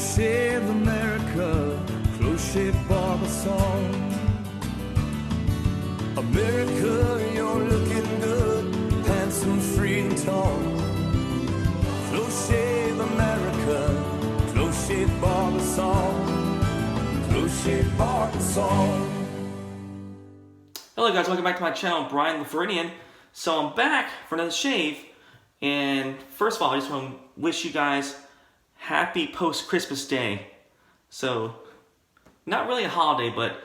Shave America, close shave Barbasol. America, you're looking good, handsome, free and tall. Close shave America, close shave Barbasol, close shave Barbasol. Hello guys, welcome back to my channel, Brian the Floridian. So I'm back for another shave, and first of all, I just want to wish you guys happy post-Christmas day. So, not really a holiday, but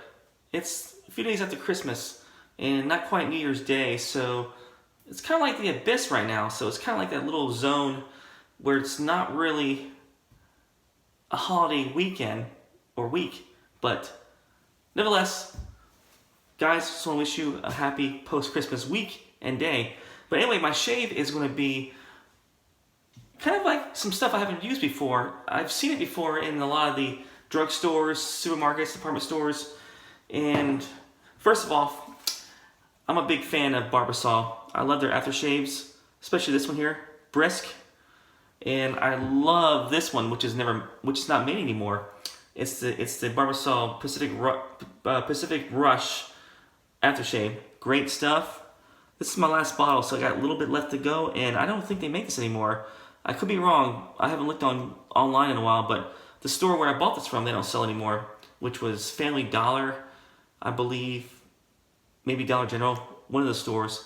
it's a few days after Christmas, and not quite New Year's Day, so it's kind of like the abyss right now. So it's kind of like that little zone where it's not really a holiday weekend or week, but nevertheless, guys, just want to wish you a happy post-Christmas week and day. But anyway, my shave is going to be kind of like some stuff I haven't used before. I've seen it before in a lot of the drugstores, supermarkets, department stores. And first of all, I'm a big fan of Barbasol. I love their aftershaves, especially this one here, Brisk. And I love this one, which is not made anymore. It's the Barbasol Pacific Rush aftershave. Great stuff. This is my last bottle, so I got a little bit left to go, and I don't think they make this anymore. I could be wrong. I haven't looked online in a while, but the store where I bought this from, they don't sell anymore, which was Family Dollar, I believe, maybe Dollar General, one of the stores.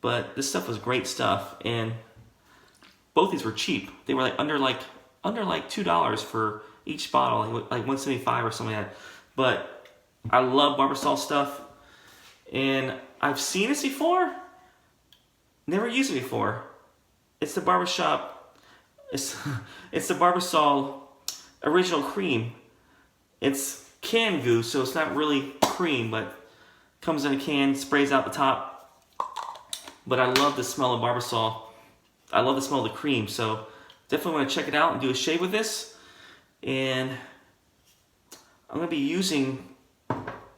But this stuff was great stuff, and both these were cheap. They were under $2 for each bottle, like $1.75 or something like that. But I love Barbasol stuff, and I've seen this before. Never used it before. It's the barbershop. It's the Barbasol original cream. It's canned goo, so it's not really cream, but comes in a can, sprays out the top. But I love the smell of Barbasol. I love the smell of the cream, so definitely want to check it out and do a shave with this. And I'm going to be using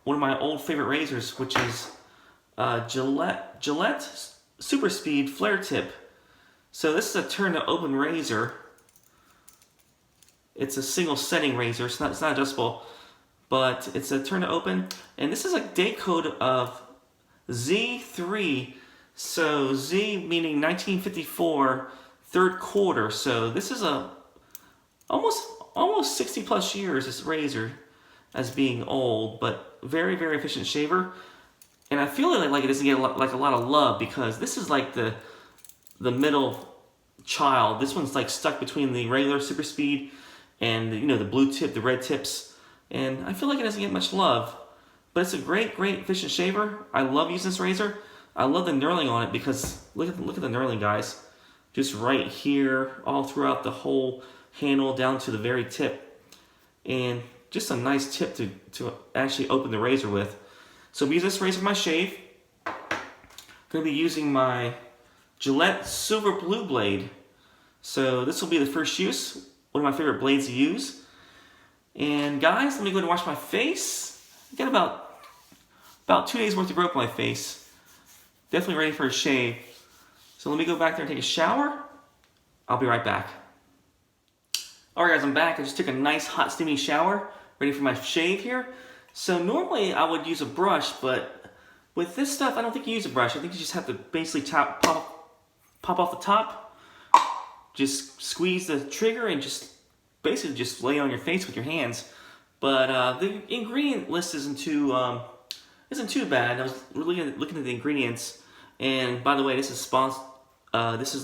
one of my old favorite razors, which is Gillette SuperSpeed Flair tip. So this is a turn to open razor. It's a single setting razor. It's not adjustable, but it's a turn to open. And this is a date code of Z3. So Z meaning 1954, third quarter. So this is a almost 60 plus years, this razor, as being old, but very, very efficient shaver. And I feel like it doesn't get a lot of love, because this is like the middle child. This one's like stuck between the regular SuperSpeed and the blue tip, the red tips. And I feel like it doesn't get much love, but it's a great efficient shaver. I love using this razor. I love the knurling on it, because look at the knurling, guys. Just right here, all throughout the whole handle down to the very tip. And just a nice tip to actually open the razor with. So I'm using this razor for my shave. I'm going to be using my Gillette Silver Blue Blade. So this will be the first use. One of my favorite blades to use. And guys, let me go ahead and wash my face. I got about 2 days worth of growth on my face. Definitely ready for a shave. So let me go back there and take a shower. I'll be right back. Alright guys, I'm back. I just took a nice hot steamy shower. Ready for my shave here. So normally I would use a brush, but with this stuff I don't think you use a brush. I think you just have to basically pop off the top, just squeeze the trigger, and just basically just lay it on your face with your hands. But the ingredient list isn't too bad. I was really looking at the ingredients, and by the way, this is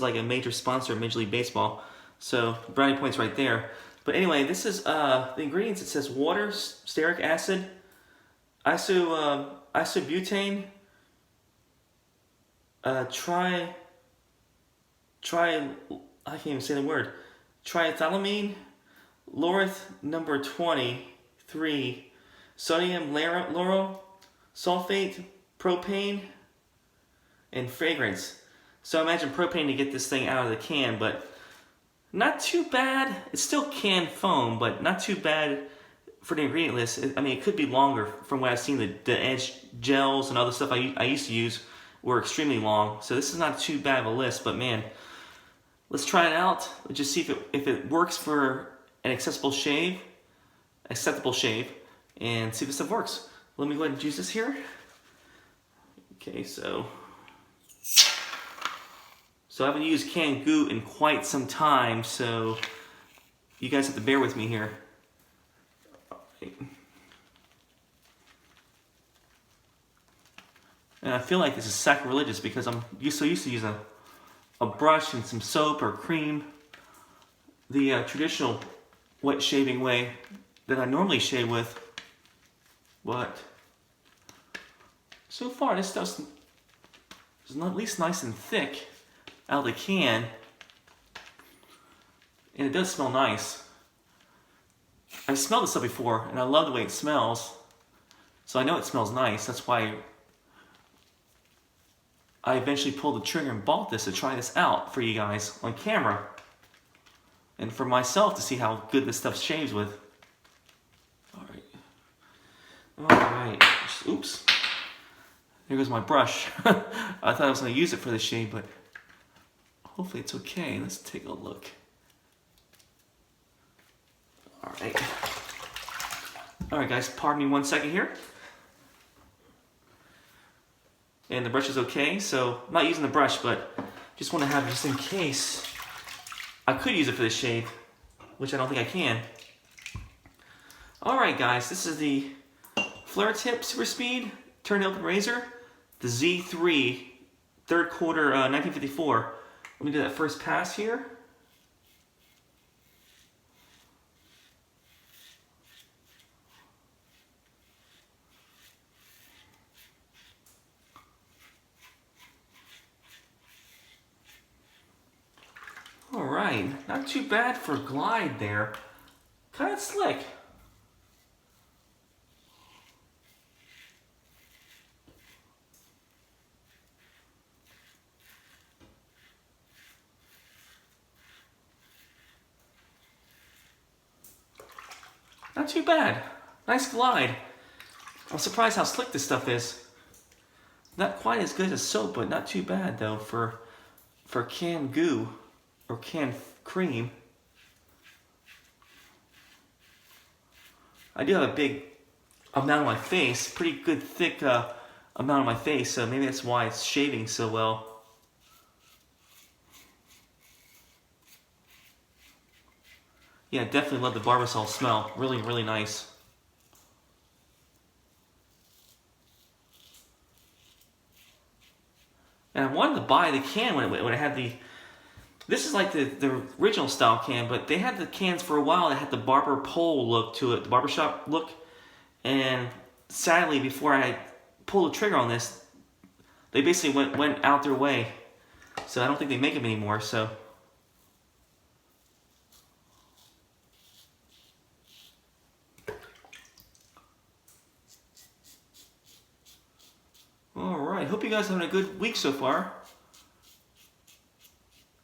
like a major sponsor of Major League Baseball, so brownie points right there. But anyway, this is the ingredients. It says water, stearic acid, isobutane, I can't even say the word, triethylamine, laureth number 23, sodium lauryl, sulfate, propane, and fragrance. So I imagine propane to get this thing out of the can, but not too bad. It's still canned foam, but not too bad for the ingredient list. I mean, it could be longer from what I've seen. The edge gels and other stuff I used to use were extremely long. So this is not too bad of a list, but man, let's try it out. Let's just see if it works for an acceptable shave, and see if this stuff works. Let me go ahead and use this here. Okay, so I haven't used canned goo in quite some time, so you guys have to bear with me here. And I feel like this is sacrilegious because I'm so used to using a brush and some soap or cream, the traditional wet shaving way that I normally shave with. But so far this stuff is at least nice and thick out of the can, and it does smell nice. I've smelled this stuff before and I love the way it smells, so I know it smells nice. That's why I eventually pulled the trigger and bought this to try this out for you guys on camera, and for myself to see how good this stuff shaves with. Alright, oops, there goes my brush. I thought I was going to use it for the shave, but hopefully it's okay. Let's take a look. Alright guys, pardon me 1 second here. And the brush is okay, so I'm not using the brush, but just want to have it just in case I could use it for the shave, which I don't think I can. Alright guys, this is the Flair Tip SuperSpeed Turn Open Razor, the Z3, 3rd quarter 1954. Let me do that first pass here. Alright, not too bad for glide there. Kind of slick. Not too bad. Nice glide. I'm surprised how slick this stuff is. Not quite as good as soap, but not too bad though for canned goo or canned cream. I do have a big amount on my face, pretty good thick amount on my face, so maybe that's why it's shaving so well. Yeah, definitely love the Barbasol smell. Really, really nice. And I wanted to buy the can when it had the... This is like the original style can, but they had the cans for a while that had the barber pole look to it, the barbershop look. And sadly, before I pulled the trigger on this, they basically went out their way. So I don't think they make them anymore, so... Alright, hope you guys are having a good week so far.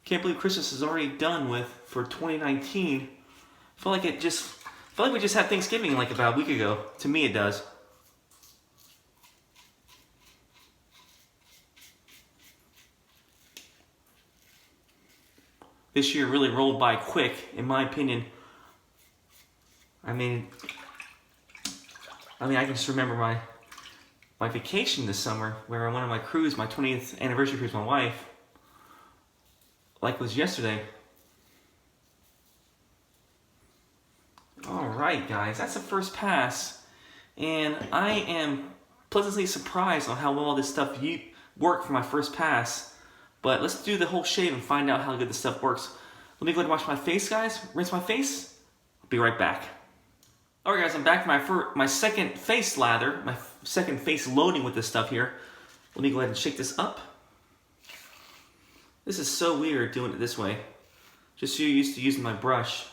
Can't believe Christmas is already done with for 2019. I feel like we just had Thanksgiving like about a week ago. To me it does. This year really rolled by quick, in my opinion. I mean I can just remember my vacation this summer, where I went on my cruise, my 20th anniversary cruise with my wife, like it was yesterday. Alright guys, that's the first pass, and I am pleasantly surprised on how well this stuff worked for my first pass. But let's do the whole shave and find out how good this stuff works. Let me go ahead and wash my face, guys, rinse my face. I'll be right back. Alright guys, I'm back for my second face lather, my second face loading with this stuff here. Let me go ahead and shake this up. This is so weird doing it this way. Just so you're used to using my brush.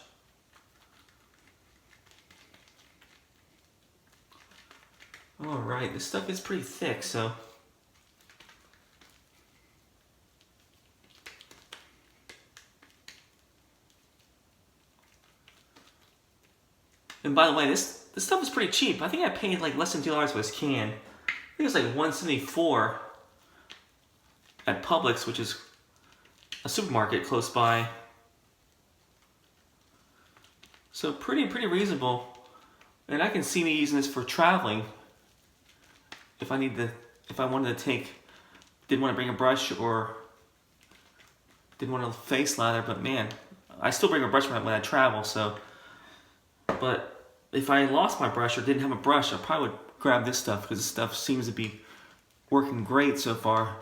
Alright, this stuff is pretty thick, so... And by the way, this stuff is pretty cheap. I think I paid like less than $2 for this can. I think it was like $1.74 at Publix, which is a supermarket close by. So pretty reasonable. And I can see me using this for traveling. If I wanted to didn't want to bring a brush or didn't want to face lather, but man, I still bring a brush when I travel, so. But if I lost my brush or didn't have a brush, I probably would grab this stuff because this stuff seems to be working great so far.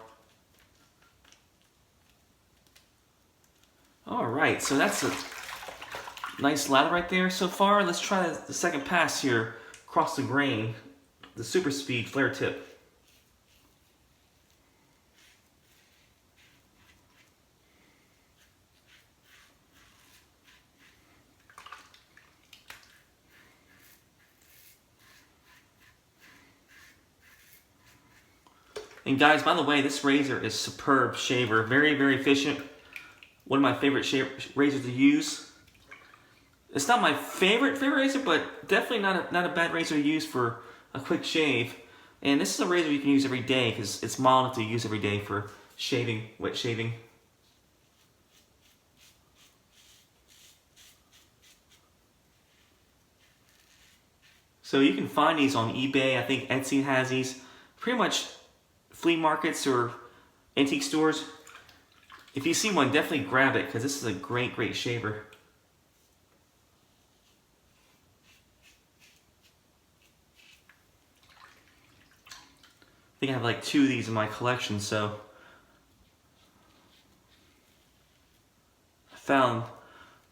Alright, so that's a nice lather right there so far. Let's try the second pass here across the grain, the SuperSpeed Flair tip. And guys, by the way, this razor is superb shaver. Very efficient. One of my favorite razors to use. It's not my favorite razor, but definitely not a bad razor to use for a quick shave. And this is a razor you can use every day because it's mild enough to use every day for shaving, wet shaving. So you can find these on eBay. I think Etsy has these. Pretty much flea markets or antique stores. If you see one, definitely grab it because this is a great shaver. I think I have like 2 of these in my collection, so I found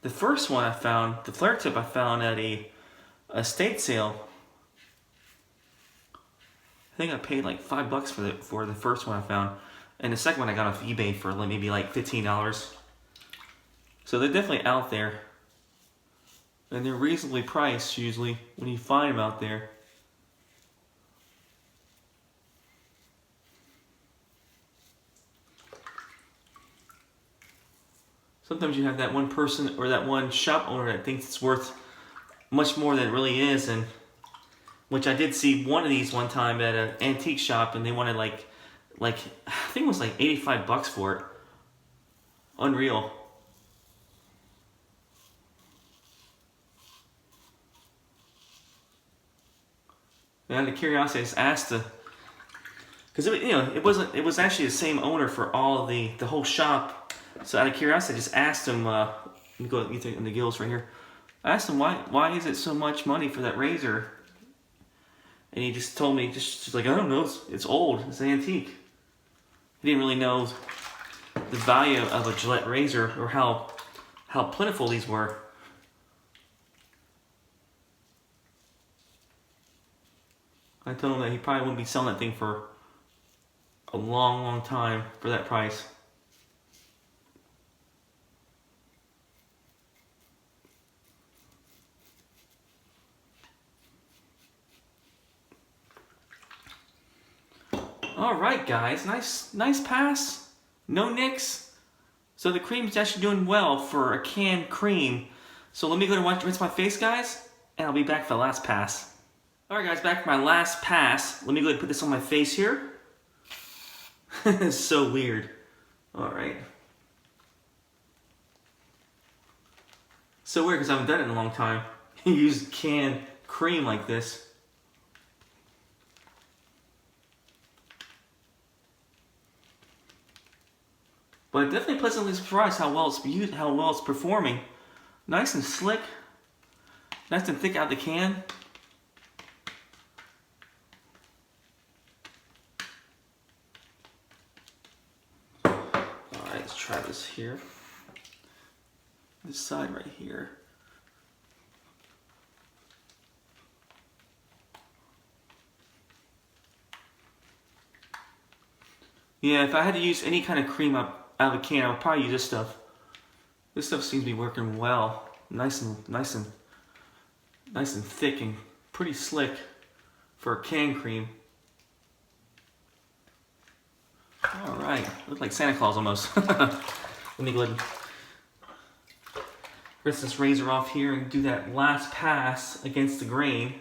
the first one the Flair tip I found at a estate sale. I think I paid like $5 for the first one I found, and the second one I got off eBay for maybe like $15. So they're definitely out there, and they're reasonably priced usually when you find them out there. Sometimes you have that one person or that one shop owner that thinks it's worth much more than it really is, and which I did see one of these one time at an antique shop, and they wanted like I think it was like $85 for it. Unreal. And out of curiosity, I just asked because it was actually the same owner for all the whole shop. So out of curiosity, I just asked him. Let me go in the gills right here. I asked him why is it so much money for that razor, and he just told me just like, I don't know, it's old, it's an antique. He didn't really know the value of a Gillette razor or how plentiful these were. I told him that he probably wouldn't be selling that thing for a long time for that price. Alright guys, nice pass. No nicks. So the cream's actually doing well for a canned cream. So let me go and rinse my face, guys, and I'll be back for the last pass. Alright guys, back for my last pass. Let me go ahead and put this on my face here. It's so weird. Alright. So weird because I haven't done it in a long time. Use canned cream like this. But definitely pleasantly surprised how well it's used, how well it's performing. Nice and slick, nice and thick out the can. All right, let's try this here. This side right here. Yeah, if I had to use any kind of cream out of a can, I would probably use this stuff. This stuff seems to be working well. Nice and thick and pretty slick for a can cream. All right, look like Santa Claus almost. Let me go ahead and rinse this razor off here and do that last pass against the grain.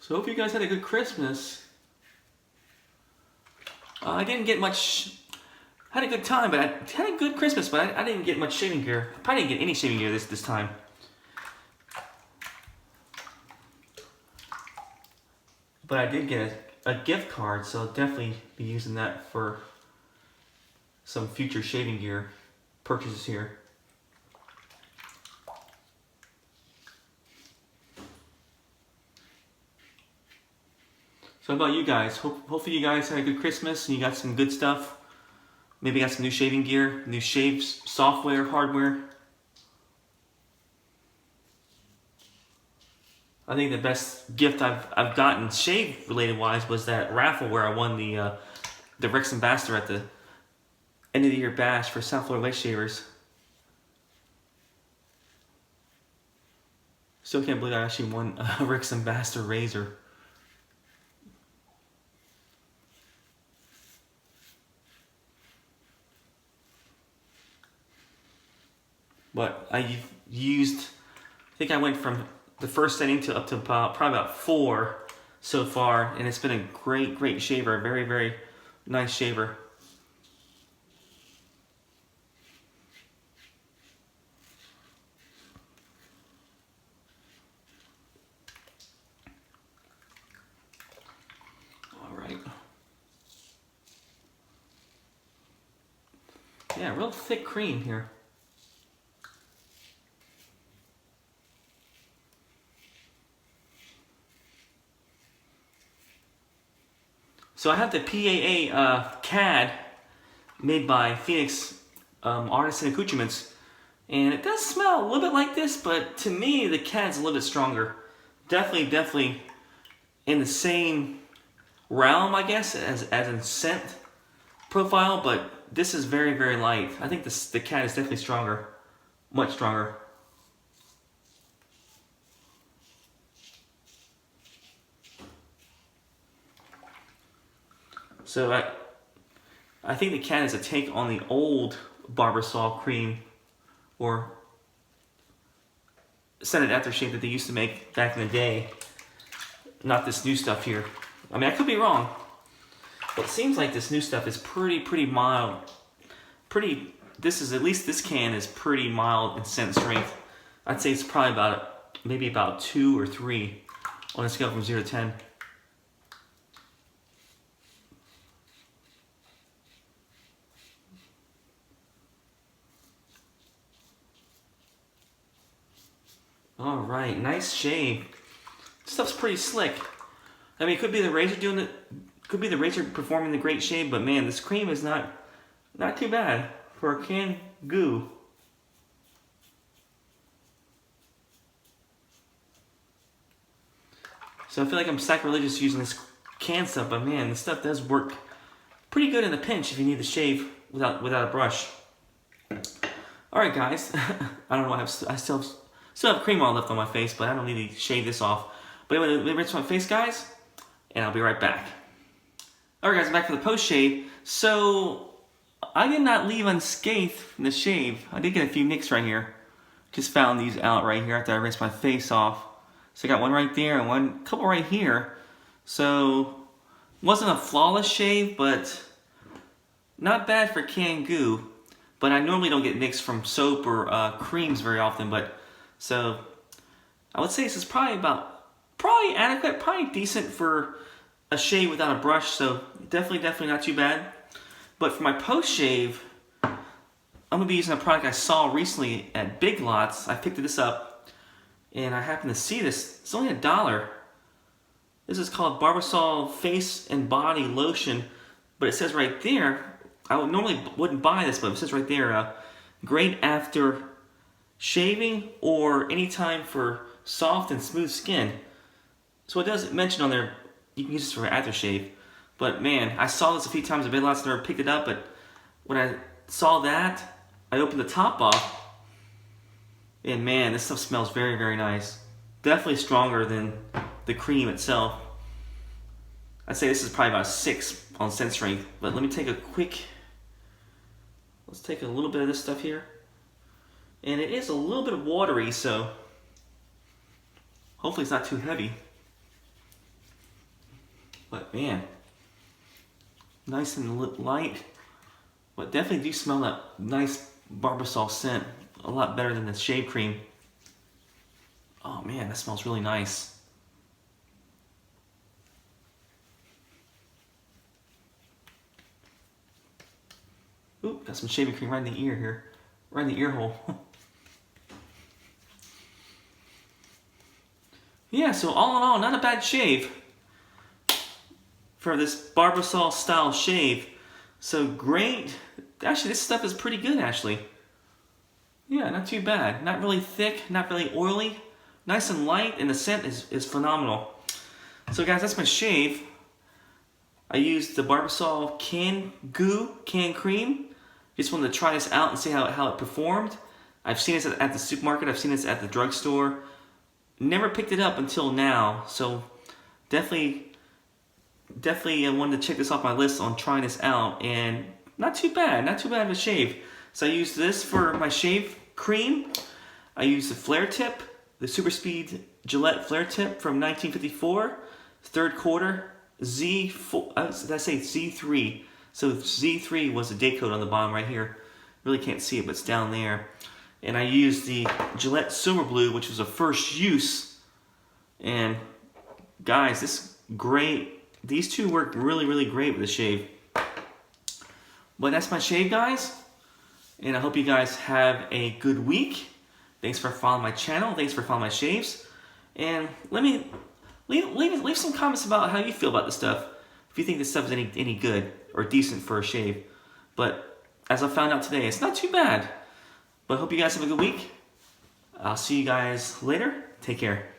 So hope you guys had a good Christmas. I didn't get much had a good time, but I had a good Christmas, but I didn't get much shaving gear. I probably didn't get any shaving gear this time. But I did get a gift card, so I'll definitely be using that for some future shaving gear purchases here. So how about you guys? Hopefully you guys had a good Christmas and you got some good stuff. Maybe got some new shaving gear, new shave software, hardware. I think the best gift I've gotten shave related wise was that raffle where I won the Rex Ambassador at the end of the year bash for South Florida Lake Shavers. Still can't believe I actually won a Rex Ambassador razor. But I think I went from the first setting to up to probably about 4 so far, and it's been a great shaver, a very nice shaver. All right. Yeah, real thick cream here. So I have the PAA CAD made by Phoenix Artists and Accoutrements, and it does smell a little bit like this, but to me the CAD's a little bit stronger. Definitely in the same realm, I guess, as in scent profile, but this is very light. I think the CAD is definitely stronger, much stronger. So I think the CAD is a take on the old Barbasol Cream or scented aftershave that they used to make back in the day. Not this new stuff here. I mean, I could be wrong. But it seems like this new stuff is pretty mild. At least this can is pretty mild in scent strength. I'd say it's probably maybe about 2 or 3 on a scale from 0 to 10. All right, nice shave. This stuff's pretty slick. I mean, it could be the razor could be the razor performing the great shave, but man, this cream is not too bad for a canned goo. So I feel like I'm sacrilegious using this canned stuff, but man, this stuff does work pretty good in a pinch if you need to shave without a brush. All right, guys. I don't know what I still have cream all left on my face, but I don't need to shave this off. But anyway, let me rinse my face, guys, and I'll be right back. All right, guys, I'm back for the post shave. So I did not leave unscathed from the shave. I did get a few nicks right here. Just found these out right here after I rinsed my face off. So I got one right there and couple right here. So wasn't a flawless shave, but not bad for canned goo. But I normally don't get nicks from soap or creams very often, so I would say this is probably adequate, probably decent for a shave without a brush, so definitely not too bad. But for my post shave, I'm gonna be using a product I saw recently at Big Lots. I picked this up and I happened to see this. It's only $1. This is called Barbasol Face and Body Lotion, but it says right there, I normally wouldn't buy this, but it says right there, great after shaving or anytime for soft and smooth skin. So it does mention on there you can use this for aftershave. But man, I saw this a few times at Big Lots, never picked it up, but when I saw that, I opened the top off, and man, this stuff smells very nice. Definitely stronger than the cream itself. I'd say this is probably about a 6 on scent strength, but let me take let's take a little bit of this stuff here. And it is a little bit watery, so hopefully it's not too heavy. But man, nice and light. But definitely do smell that nice Barbasol scent. A lot better than the shave cream. Oh man, that smells really nice. Ooh, got some shaving cream right in the ear here. Right in the ear hole. Yeah, so all in all, not a bad shave for this Barbasol style shave. So great. Actually, this stuff is pretty good, actually. Yeah, not too bad. Not really thick, not really oily. Nice and light, and the scent is phenomenal. So guys, that's my shave. I used the Barbasol Can Cream. Just wanted to try this out and see how it performed. I've seen this at the supermarket. I've seen this at the drugstore. Never picked it up until now. So definitely I wanted to check this off my list on trying this out. And not too bad of a shave. So I used this for my shave cream. I used the Flair tip, the SuperSpeed Gillette Flair tip from 1954, third quarter, Z4, did I say Z3? So Z3 was the date code on the bottom right here. Really can't see it, but it's down there. And I used the Gillette Silver Blue, which was a first use. And guys, this great. These two work really, really great with the shave. But that's my shave, guys. And I hope you guys have a good week. Thanks for following my channel. Thanks for following my shaves. And let me leave some comments about how you feel about this stuff. If you think this stuff is any good or decent for a shave. But as I found out today, it's not too bad. But I hope you guys have a good week. I'll see you guys later. Take care.